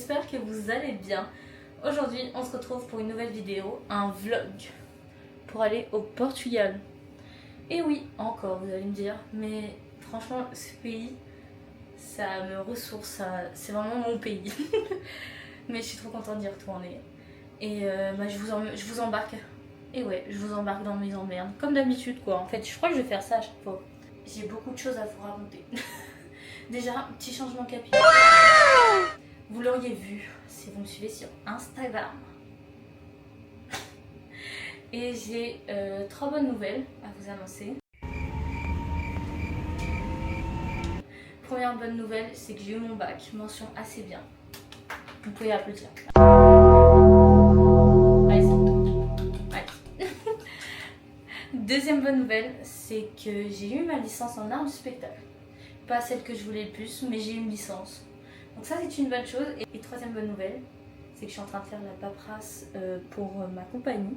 j'espère que vous allez bien. Aujourd'hui, on se retrouve pour une nouvelle vidéo, un vlog pour aller au Portugal. Et oui, encore, vous allez me dire, mais franchement, ce pays, ça me ressource, c'est vraiment mon pays. Mais je suis trop contente d'y retourner. Et je vous embarque. Et ouais, je vous embarque dans mes emmerdes, comme d'habitude quoi. En fait, je crois que je vais faire ça à chaque fois. J'ai beaucoup de choses à vous raconter. Déjà, petit changement capillaire. Vous l'auriez vu si vous me suivez sur Instagram. Et j'ai 3 bonnes nouvelles à vous annoncer. Première bonne nouvelle, c'est que j'ai eu mon bac, mention assez bien. Vous pouvez applaudir. Deuxième bonne nouvelle, c'est que j'ai eu ma licence en art du spectacle. Pas celle que je voulais le plus, mais j'ai eu une licence. Donc ça c'est une bonne chose. Et troisième bonne nouvelle, c'est que je suis en train de faire la paperasse pour ma compagnie.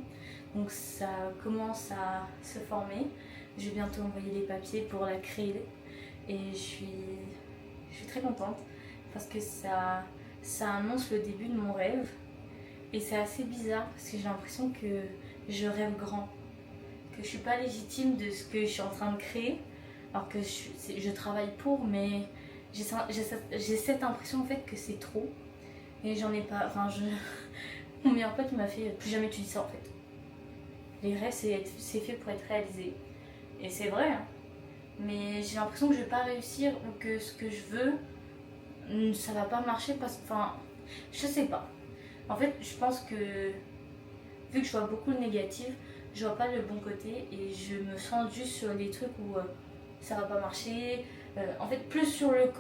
Donc ça commence à se former. Je vais bientôt envoyer les papiers pour la créer. Et je suis très contente parce que ça annonce le début de mon rêve. Et c'est assez bizarre parce que j'ai l'impression que je rêve grand. Que je suis pas légitime de ce que je suis en train de créer. Alors que je travaille pour, mais j'ai cette impression en fait que c'est trop. Et j'en ai pas. Enfin, mon meilleur pote il m'a fait plus jamais tu dis ça en fait. Les rêves c'est fait pour être réalisé. Et c'est vrai. Hein. Mais j'ai l'impression que je vais pas réussir ou que ce que je veux, ça va pas marcher parce que. Enfin, je sais pas. En fait, je pense que vu que je vois beaucoup de négatif, je vois pas le bon côté et je me sens juste sur les trucs où ça va pas marcher. En fait, plus sur le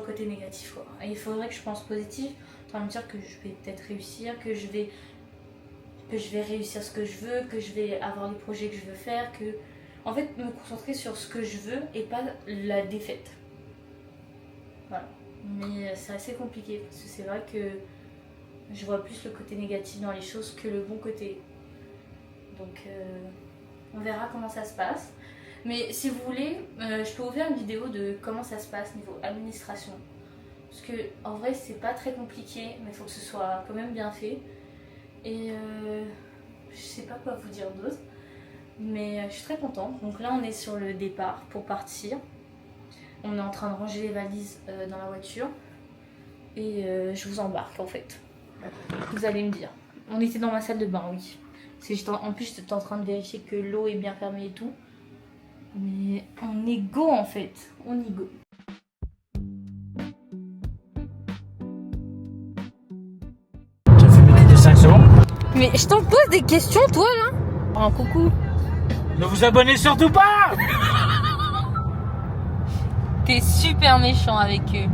côté négatif quoi. Et il faudrait que je pense positif, en me dire que je vais peut-être réussir, que je vais réussir ce que je veux, que je vais avoir les projets que je veux faire, que en fait me concentrer sur ce que je veux et pas la défaite. Voilà. Mais c'est assez compliqué parce que c'est vrai que je vois plus le côté négatif dans les choses que le bon côté. Donc on verra comment ça se passe. Mais si vous voulez, je peux vous faire une vidéo de comment ça se passe niveau administration. Parce que en vrai c'est pas très compliqué, mais il faut que ce soit quand même bien fait. Et je sais pas quoi vous dire d'autre. Mais je suis très contente. Donc là on est sur le départ pour partir. On est en train de ranger les valises dans la voiture. Et je vous embarque en fait. Vous allez me dire. On était dans ma salle de bain, oui. Parce que en plus j'étais en train de vérifier que l'eau est bien fermée et tout. Mais on est go en fait. On y go. Tu as fumé toutes les 5 secondes. Mais je t'en pose des questions toi là. Oh coucou. Ne vous abonnez surtout pas. T'es super méchant avec eux.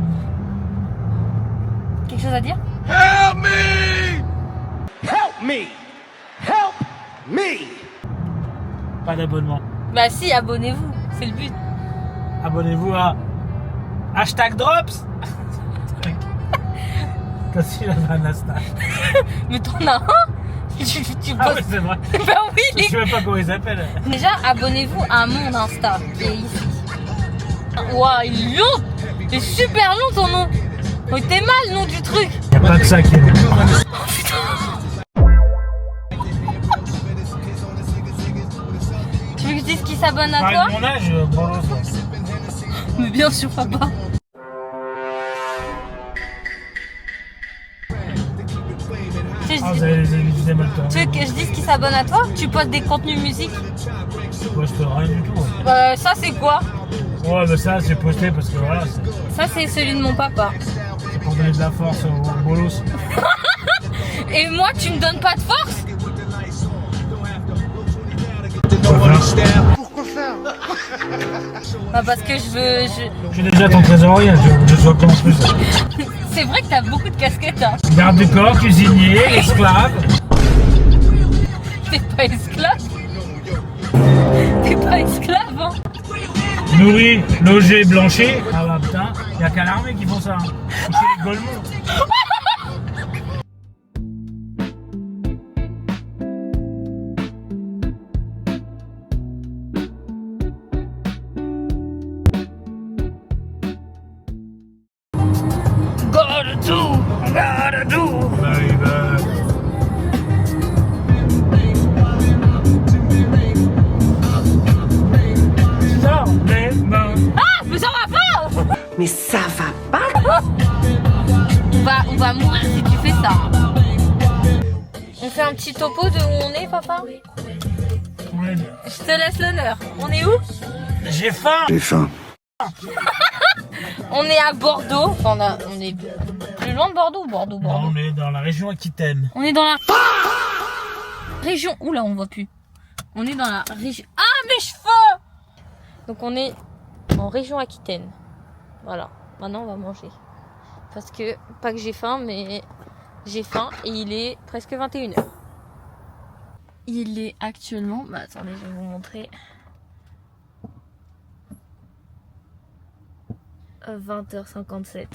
Quelque chose à dire? Help me! Help me! Help me! Pas d'abonnement. Bah si, abonnez-vous, c'est le but. Abonnez-vous à hashtag Drops. T'as su la Insta. Mais t'en as un? Tu Ah poses... ouais, c'est vrai. Bah oui, Je sais même pas comment ils s'appellent. Déjà, abonnez-vous à mon Insta, qui est ici. Waouh, il est long. Il est super long ton nom. Oh, t'es mal le nom du truc. Y'a pas que ça qui est bon. Tu veux que je dise qui s'abonne à Pareil toi? de mon âge, bolos. Mais bien sûr, papa. Tu Ah, vous avez les habitudes des mal tournés. veux que je dise qui s'abonne à toi? Tu postes des contenus musique? Moi, je fais rien du tout. Ça c'est quoi? Ouais, mais ça, c'est posté parce que voilà, Ça c'est celui de mon papa. c'est pour donner de la force aux bolos. Et moi tu me donnes pas de force? Pourquoi faire? Bah parce que je veux... Je suis déjà ton trésorier, je commence plus. C'est vrai que t'as beaucoup de casquettes hein. Garde du corps, cuisinier, esclave. T'es pas esclave? T'es pas esclave hein? Nourri, logé, blanchi. Ah bah putain, y'a qu'à l'armée qui font ça. Hein. C'est les Golemons. gotta do, gotta do, baby. Sors les mains. Ah, mais ça va pas. Mais ça va pas. On va mourir si tu fais ça. On fait un petit topo de où on est, papa? Ouais. Je te laisse l'honneur. On est où? J'ai faim. J'ai faim. On est à Bordeaux. Enfin, on est plus loin de Bordeaux ou Bordeaux? Non, on est dans la région Aquitaine. On est dans la région. Oula, on voit plus. On est dans la région. Ah, mes cheveux! Donc on est en région Aquitaine. Voilà. Maintenant, on va manger. Parce que, pas que j'ai faim, mais j'ai faim et il est presque 21h. Il est actuellement... Bah attendez, je vais vous montrer. 20h57.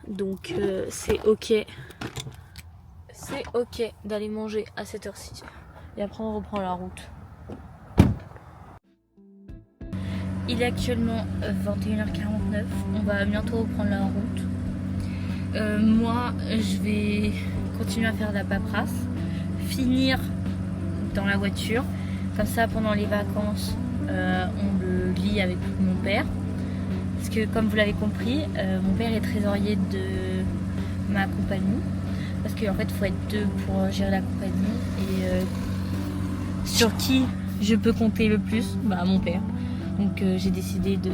Donc c'est ok. C'est ok d'aller manger à cette heure-ci. Et après on reprend la route. Il est actuellement 21h49. On va bientôt reprendre la route. Moi je vais continuer à faire de la paperasse. Finir dans la voiture. Comme ça pendant les vacances on le lit avec mon père. Parce que comme vous l'avez compris, mon père est trésorier de ma compagnie. Parce qu'en fait il faut être deux pour gérer la compagnie. Et sur qui je peux compter le plus? Bah mon père. Donc j'ai décidé de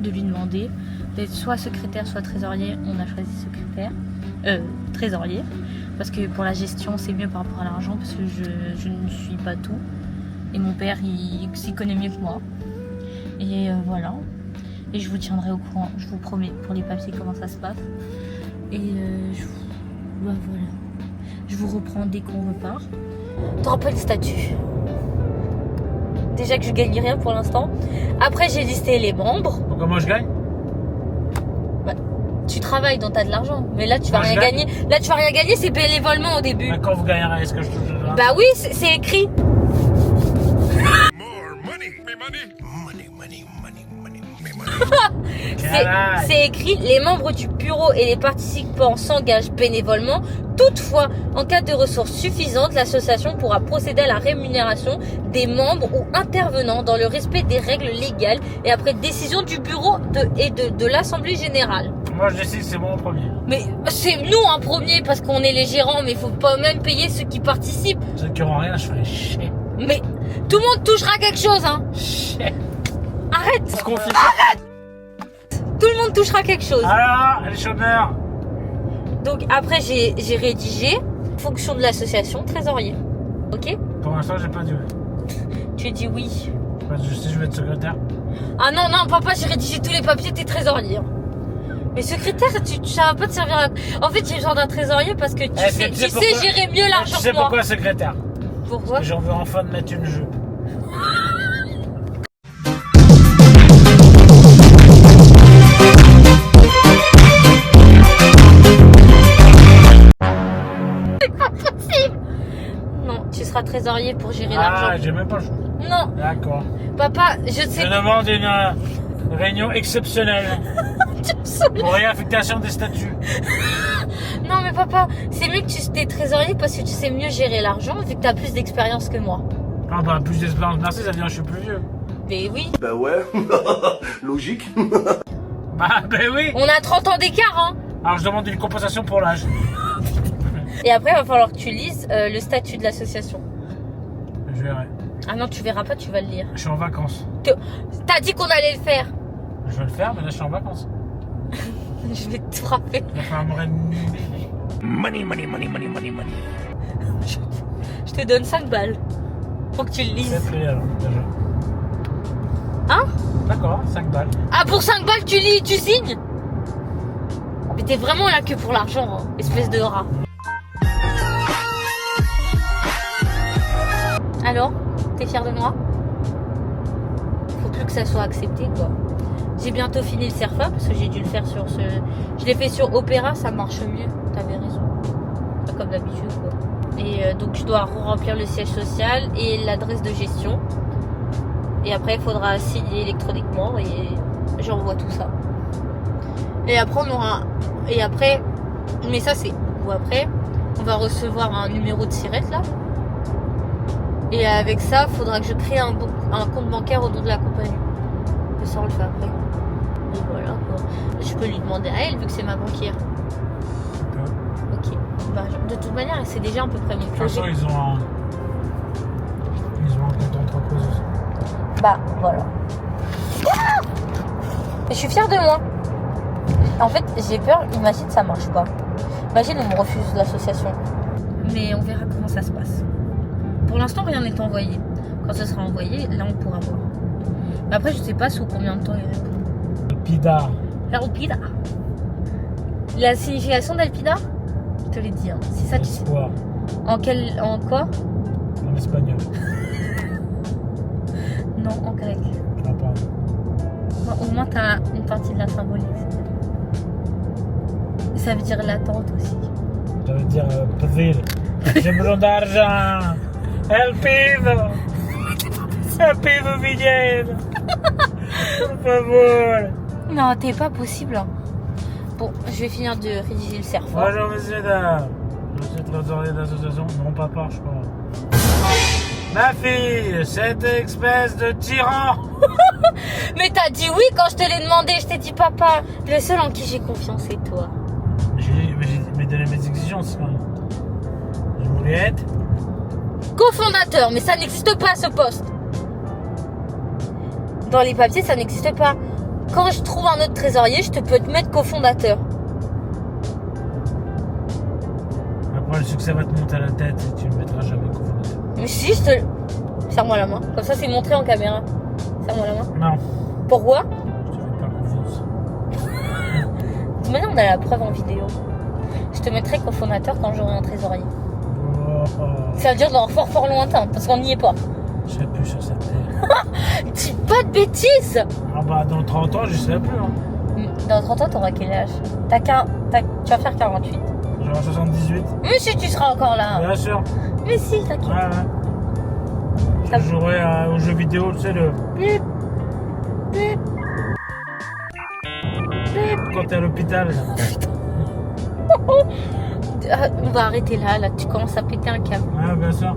lui demander d'être soit secrétaire soit trésorier. On a choisi secrétaire, trésorier. Parce que pour la gestion c'est mieux par rapport à l'argent. Parce que je ne suis pas tout. Et mon père il s'y connaît mieux que moi. Et voilà. Et je vous tiendrai au courant, je vous promets, pour les papiers comment ça se passe. Et bah, voilà. Je vous reprends dès qu'on repart. Tu rappelles le statut. Déjà que je gagne rien pour l'instant. Après j'ai listé les membres. Pourquoi moi je gagne? Bah, tu travailles donc t'as de l'argent. Mais là tu vas rien gagner. Là tu vas rien gagner, c'est bénévolement au début. Mais quand vous gagnerez, est-ce que je touche? Bah oui, c'est écrit. C'est écrit, les membres du bureau et les participants s'engagent bénévolement. Toutefois, en cas de ressources suffisantes, l'association pourra procéder à la rémunération des membres ou intervenants dans le respect des règles légales et après décision du bureau de l'Assemblée Générale. Moi je décide, c'est moi en premier. Mais c'est nous en premier parce qu'on est les gérants, mais il faut pas même payer ceux qui participent. Ceux qui auront rien, je ferai chier. Mais tout le monde touchera quelque chose, hein. Chier. Arrête. Se confie. Arrête. Tout le monde touchera quelque chose. Alors, les chômeurs. Donc après j'ai rédigé fonction de l'association trésorier. Ok? Pour l'instant, j'ai pas dit oui. Tu dis oui. Je sais, je vais être secrétaire. Ah non, non, papa, j'ai rédigé tous les papiers, t'es trésorier. Mais secrétaire, ça va pas te servir à... En fait, j'ai besoin d'un trésorier parce que tu sais gérer mieux l'argent Tu sais que moi. pourquoi secrétaire? Pourquoi? Parce que j'en veux enfin de mettre une jupe. Non, tu seras trésorier pour gérer l'argent. Ah, j'ai même pas le choix. Non. D'accord. Papa, je sais. Je demande une réunion exceptionnelle. Pour réaffectation des statuts. Non mais papa, c'est mieux que tu t'es trésorier parce que tu sais mieux gérer l'argent vu que t'as plus d'expérience que moi. Ah bah plus d'expérience, merci, ça veut dire que je suis plus vieux. Mais oui. Bah ouais, logique. Bah oui. On a 30 ans d'écart, hein. Alors je demande une compensation pour l'âge. Et après, il va falloir que tu lises le statut de l'association. Je verrai. Ah non, tu verras pas, tu vas le lire. Je suis en vacances. T'as dit qu'on allait le faire. Je vais le faire, mais là je suis en vacances. Je vais te frapper. Je vais faire un Money, money, money, money, money, money. Je te donne 5 balles pour que tu le lises. C'est pris alors, déjà. Hein? D'accord, 5 balles. Ah, pour 5 balles, tu lis, tu signes? Mais t'es vraiment là que pour l'argent, hein, espèce de rat. Alors, t'es fière de moi? Faut plus que ça soit accepté, quoi. J'ai bientôt fini le CERFA parce que j'ai dû le faire sur ce... Je l'ai fait sur Opéra, ça marche mieux. T'avais raison. Pas comme d'habitude, quoi. Et donc je dois remplir le siège social et l'adresse de gestion. Et après, il faudra signer électroniquement et j'envoie tout ça. Et après, on aura. Et après. Mais ça, c'est. Ou après, on va recevoir un numéro de SIRET là. Et avec ça, il faudra que je crée un compte bancaire au nom de la compagnie. Et ça, on le fait après. Et voilà quoi. Je peux lui demander à elle vu que c'est ma banquière. Ok. Bah, de toute manière, c'est déjà à peu près 1000 De toute façon, ils ont un compte entreprise aussi. Bah, voilà. Je suis fière de moi. En fait, j'ai peur. Imagine, ça marche pas. Imagine, on me refuse l'association. Mais on verra comment ça se passe. Pour l'instant, rien n'est envoyé. Quand ça sera envoyé, là, on pourra voir. Mais après, je sais pas sous combien de temps ils répondent. Alpida. Alpida. La signification d'Alpida, je te l'ai dit. Hein. C'est ça, tu sais. Espoir. En quoi? En espagnol. Non, en grec. Ah, pardon. Bon, au moins, t'as une partie de la symbolique. Ça veut dire l'attente aussi. Ça veut dire pedir. J'ai besoin d'argent. El pido. El pido dinero. Por favor. Non, t'es pas possible. Hein. Bon, je vais finir de rédiger le serveur. Bonjour, monsieur, dames. Je suis trésorier d'association. Non, papa, je crois. Ma fille, cette espèce de tyran. Mais t'as dit oui quand je te l'ai demandé. Je t'ai dit papa. Le seul en qui j'ai confiance, c'est toi. J'ai donné mes exigences quand même. Je voulais être. Cofondateur, mais ça n'existe pas ce poste. Dans les papiers, ça n'existe pas. Quand je trouve un autre trésorier, je peux te mettre cofondateur. Après, le succès va te monter à la tête et tu ne mettras jamais cofondateur. Mais si, je te. Serre-moi la main. Comme ça, c'est montré en caméra. Serre-moi la main. Non, Pourquoi? je te fais pas confiance. Maintenant, on a la preuve en vidéo. Je te mettrai cofondateur quand j'aurai un trésorier. Oh, Ça veut dire dans fort lointain, parce qu'on n'y est pas. je serai plus sur cette terre. Dis pas de bêtises! Ah bah, dans 30 ans, je serai plus. Hein. Dans 30 ans, t'auras quel âge? Tu vas faire 48. J'aurai 78. Mais si, tu seras encore là. Bien sûr. Mais si, t'inquiète. Ouais. Je jouerai aux jeux vidéo, tu sais, le bip, bip, bip, quand t'es à l'hôpital. On va arrêter là, tu commences à péter un câble. Ouais, bien sûr.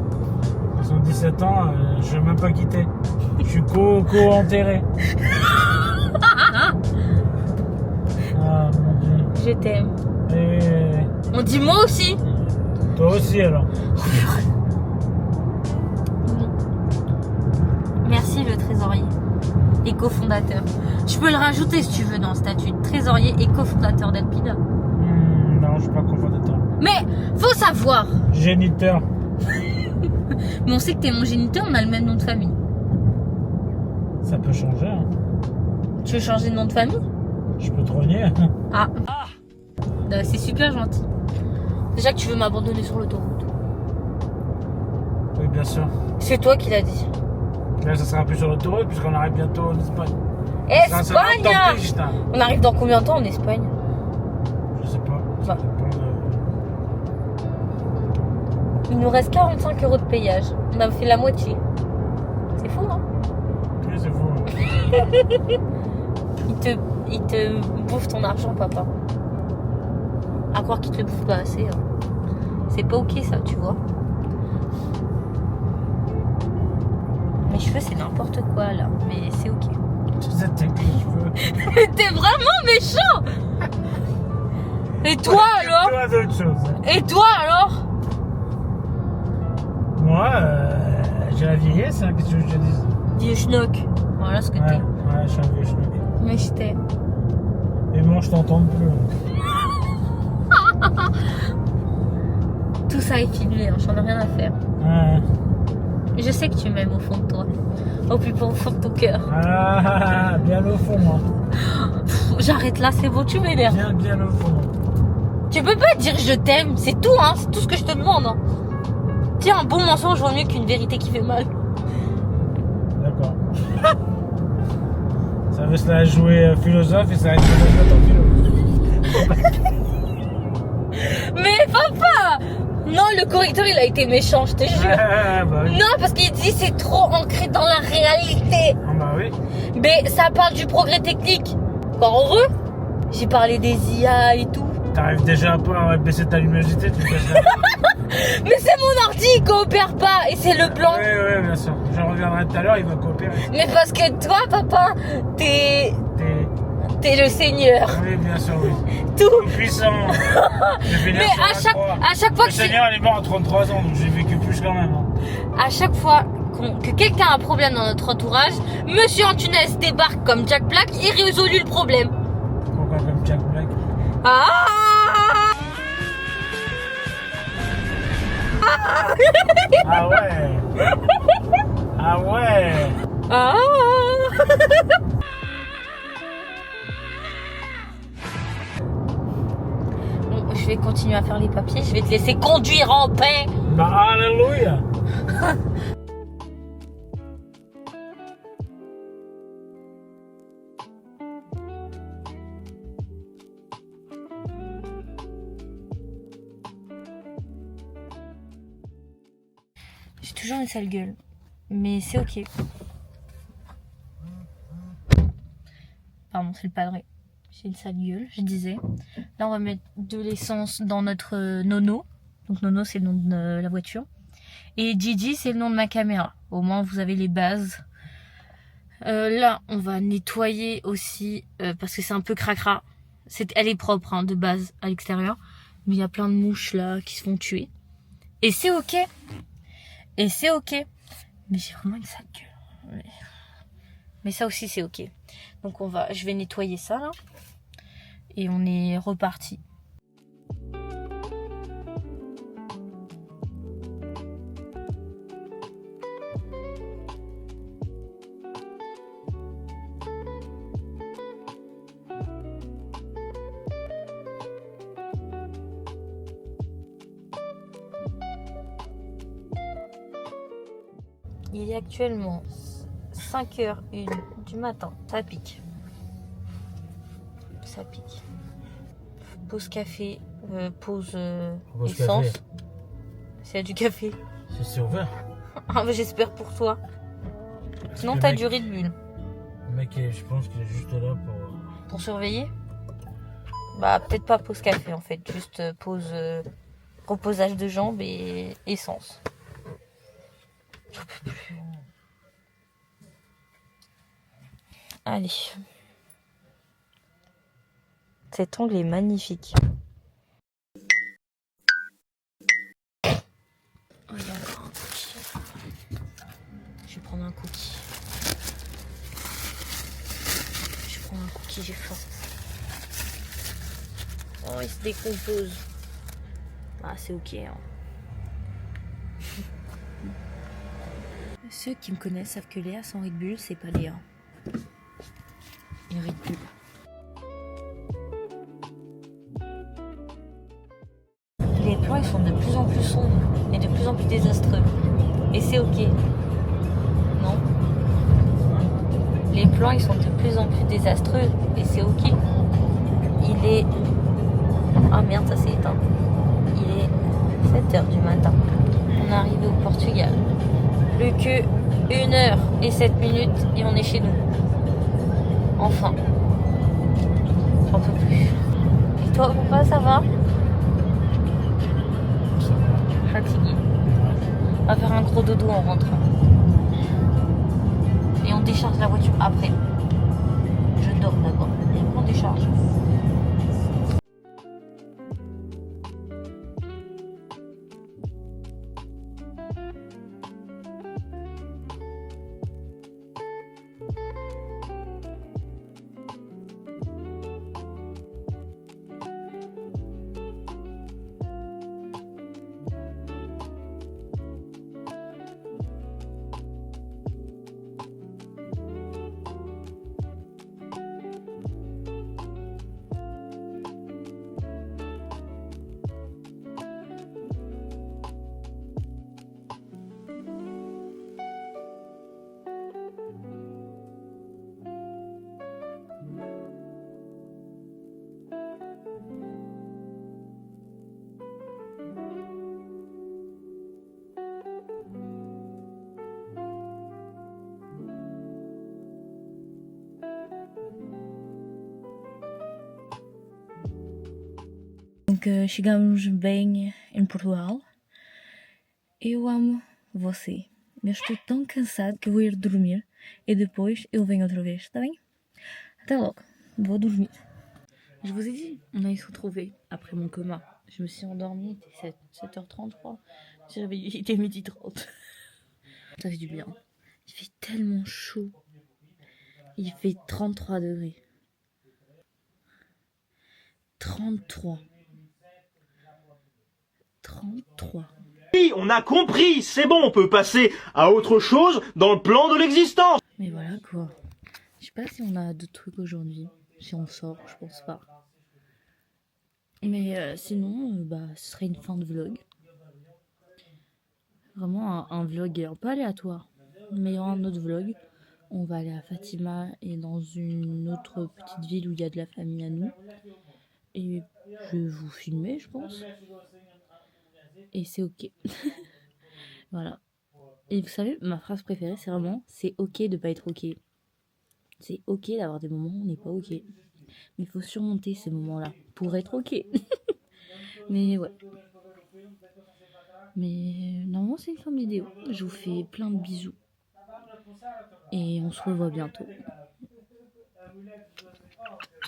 77 ans, je vais même pas quitter. Je suis co-enterré. Ah, mon Dieu. Je t'aime. Et On dit moi aussi. toi aussi, alors. Merci le trésorier et cofondateur. Je peux le rajouter si tu veux dans le statut. Trésorier et cofondateur d'Alpida. Non, je suis pas cofondateur. Mais faut savoir. Géniteur. Mais on sait que t'es mon géniteur, on a le même nom de famille. Ça peut changer. Hein. Tu veux changer de nom de famille? Je peux te renier. Ah. C'est super gentil. Déjà que tu veux m'abandonner sur l'autoroute. Oui, bien sûr. C'est toi qui l'as dit. Là, ça sera plus sur l'autoroute puisqu'on arrive bientôt en Espagne. Ça sera Espagne! dans Pista. On arrive dans combien de temps en Espagne? Je sais pas. Ça Bah. dépend de... Il nous reste 45 € de payage. On a fait la moitié. C'est fou, hein? Oui, c'est fou. Hein. Il te bouffe ton argent, papa. À croire qu'il te le bouffe pas assez. Hein. C'est pas ok, ça, tu vois. Mes cheveux, c'est n'importe quoi, là. Mais c'est ok. C'est tes cheveux. T'es vraiment méchant! Et toi, alors? Toi, d'autres choses. Et toi, alors? Moi, j'ai la vieillesse, hein, qu'est-ce que je te dise? Vieux schnock. Voilà ce que Ouais, t'es. ouais, je suis un vieux schnock. Mais je t'aime. Et moi, je t'entends plus. Tout ça est filmé, hein, j'en ai rien à faire. Ouais. Je sais que tu m'aimes au fond de toi. Au plus profond de ton cœur. Ah, bien au fond, moi. J'arrête là, c'est beau, tu m'énerves. Bien au fond. Tu peux pas dire je t'aime, c'est tout, hein, c'est tout ce que je te demande. Hein. Tiens, un bon mensonge vaut mieux qu'une vérité qui fait mal. D'accord. Ça veut se la jouer philosophe et ça va être philosophe en philo. Mais papa! Non, le correcteur il a été méchant, je te jure. Bah oui. Non, parce qu'il dit c'est trop ancré dans la réalité. Ah bah oui. Mais ça parle du progrès technique. Encore heureux. J'ai parlé des IA et tout. T'arrives déjà à baisser ta luminosité, tu fais ça. Mais c'est mon ordi, il coopère pas. Et c'est le blanc. Oui, bien sûr. Je reviendrai tout à l'heure, il va coopérer. Mais parce que toi, papa, t'es le seigneur. Oui, bien sûr, oui. Tout. Puissant. Mais à chaque fois Le Seigneur, il est mort à 33 ans, donc j'ai vécu plus quand même. Hein. À chaque fois que quelqu'un a un problème dans notre entourage, Monsieur Antunes débarque comme Jack Black et résout le problème. Pourquoi comme Jack Black? Ah Ah ouais. Ah ouais. Ah Bon, je vais continuer à faire les papiers, je vais te laisser conduire en paix. Bah alléluia. J'ai toujours une sale gueule, mais c'est ok. Pardon, c'est le padré. J'ai une sale gueule, je disais. Là, on va mettre de l'essence dans notre Nono. Donc Nono, c'est le nom de la voiture. Et Gigi, c'est le nom de ma caméra. Au moins, vous avez les bases. Là, on va nettoyer aussi, parce que c'est un peu cracra. Elle est propre, hein, de base, à l'extérieur. Mais il y a plein de mouches, là, qui se font tuer. Et c'est ok. Et c'est ok. Mais j'ai vraiment une sale gueule. Mais ça aussi, c'est ok. Donc je vais nettoyer ça, là. Et on est reparti. Il est actuellement 5h01 du matin. Ça pique. Ça pique. Pause café. Pause essence. Café. S'il y a du café. C'est ouvert. Ah, bah, j'espère pour toi. Sinon, Le t'as mec- du Red Bull. Le mec, je pense qu'il est juste là Pour surveiller. Bah, peut-être pas pause café en fait. Juste pause reposage de jambes et essence. J'en peux plus. Allez. Cet ongle est magnifique. Oh, il y a encore un cookie. Je vais prendre un cookie. Je prends un cookie, j'ai faim. Oh, il se décompose. Ah, c'est ok. Hein. Ceux qui me connaissent savent que Léa sans Red Bull, c'est pas Léa. Une Red Bull. Les plans, ils sont de plus en plus sombres et de plus en plus désastreux. Et c'est ok. Non. Les plans, ils sont de plus en plus désastreux et c'est ok. Il est... Ah merde, ça s'est éteint. Il est 7h du matin. On est arrivé au Portugal. Plus que 1h07 et on est chez nous. Enfin. J'en peux plus. Et toi, papa, ça va? Fatigué. On va faire un gros dodo en rentrant. Et on décharge la voiture après. Je dors d'abord. On décharge. Chegamos bem em Portugal. Eu amo você, mas estou tão cansado que eu vou ir dormir et depois eu venho outra vez, tá bem? Até logo, vou dormir. Je vous ai dit, on allait se retrouver après mon coma. Je me suis endormie, il était 7h33. J'ai réveillé, il était 12h30. Ça fait du bien. Il fait tellement chaud. Il fait 33 degrés. 33. 33. Oui, on a compris, c'est bon, on peut passer à autre chose dans le plan de l'existence. Mais voilà quoi. Je sais pas si on a d'autres trucs aujourd'hui. Si on sort, je pense pas. Mais sinon, ce serait une fin de vlog. Vraiment un vlog un peu aléatoire. Mais il y aura un autre vlog. On va aller à Fatima et dans une autre petite ville où il y a de la famille à nous. Et je vais vous filmer, je pense. Et c'est ok. Voilà. Et vous savez, ma phrase préférée, c'est vraiment, c'est ok de pas être ok. C'est ok d'avoir des moments où on n'est pas ok. Mais il faut surmonter ces moments-là pour être ok. Mais ouais. Mais normalement, c'est une fin de vidéo. Je vous fais plein de bisous. Et on se revoit bientôt.